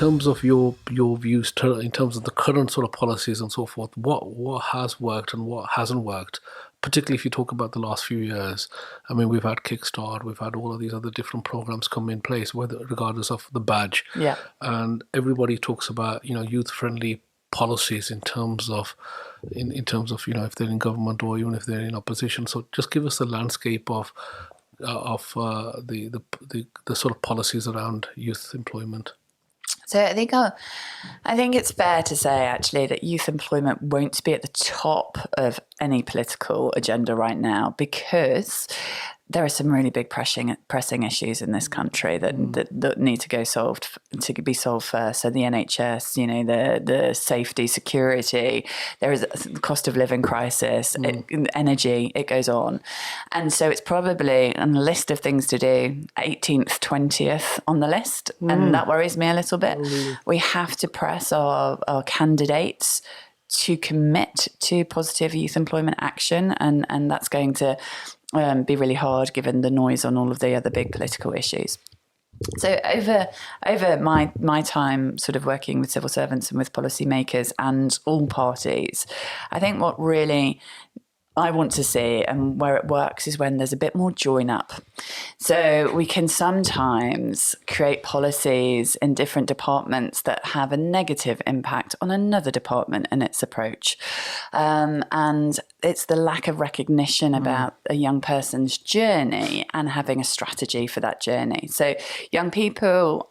terms of your views, in terms of the current sort of policies and so forth, what has worked and what hasn't worked, particularly if you talk about the last few years? I mean, we've had Kickstart, we've had all of these other different programs come in place, regardless of the badge. Yeah. And everybody talks about, youth-friendly policies in terms of if they're in government or even if they're in opposition. So just give us the landscape of the sort of policies around youth employment. So I think it's fair to say actually that youth employment won't be at the top of any political agenda right now, because there are some really big pressing issues in this country that need to be solved first. So the NHS, the safety, security, there is a cost of living crisis, energy, it goes on. And so it's probably on the list of things to do, 18th, 20th on the list. And that worries me a little bit. We have to press our candidates to commit to positive youth employment action. And that's going to be really hard given the noise on all of the other big political issues. So over my time sort of working with civil servants and with policymakers and all parties, I think what really I want to see and where it works is when there's a bit more join up. So we can sometimes create policies in different departments that have a negative impact on another department and its approach. And it's the lack of recognition about a young person's journey and having a strategy for that journey. So young people,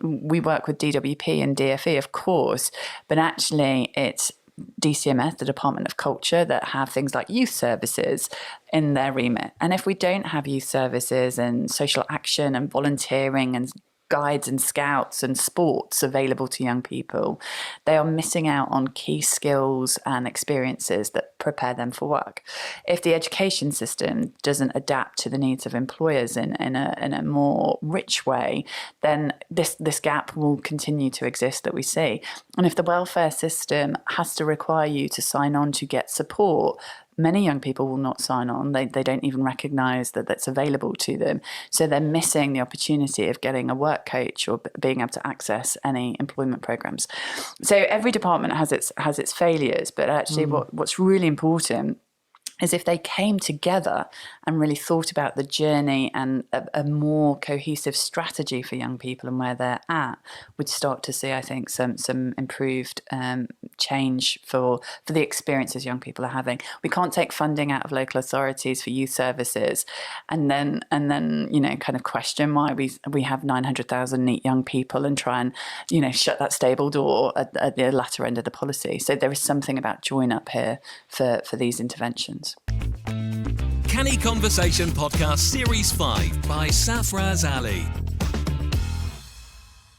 we work with DWP and DFE, of course, but actually it's DCMS, the Department of Culture, that have things like youth services in their remit. And if we don't have youth services and social action and volunteering and guides and scouts and sports available to young people, they are missing out on key skills and experiences that prepare them for work. If the education system doesn't adapt to the needs of employers in a more rich way, then this gap will continue to exist that we see. And if the welfare system has to require you to sign on to get support, many young people will not sign on. They don't even recognise that that's available to them. So they're missing the opportunity of getting a work coach or being able to access any employment programmes. So every department has its failures, but actually what's really important is if they came together and really thought about the journey and a more cohesive strategy for young people and where they're at, we'd start to see, I think, some improved change for the experiences young people are having. We can't take funding out of local authorities for youth services and then kind of question why we have 900,000 neat young people and try and shut that stable door at the latter end of the policy. So there is something about join up here for these interventions. Canny Conversation Podcast Series 5 by Safaraz Ali.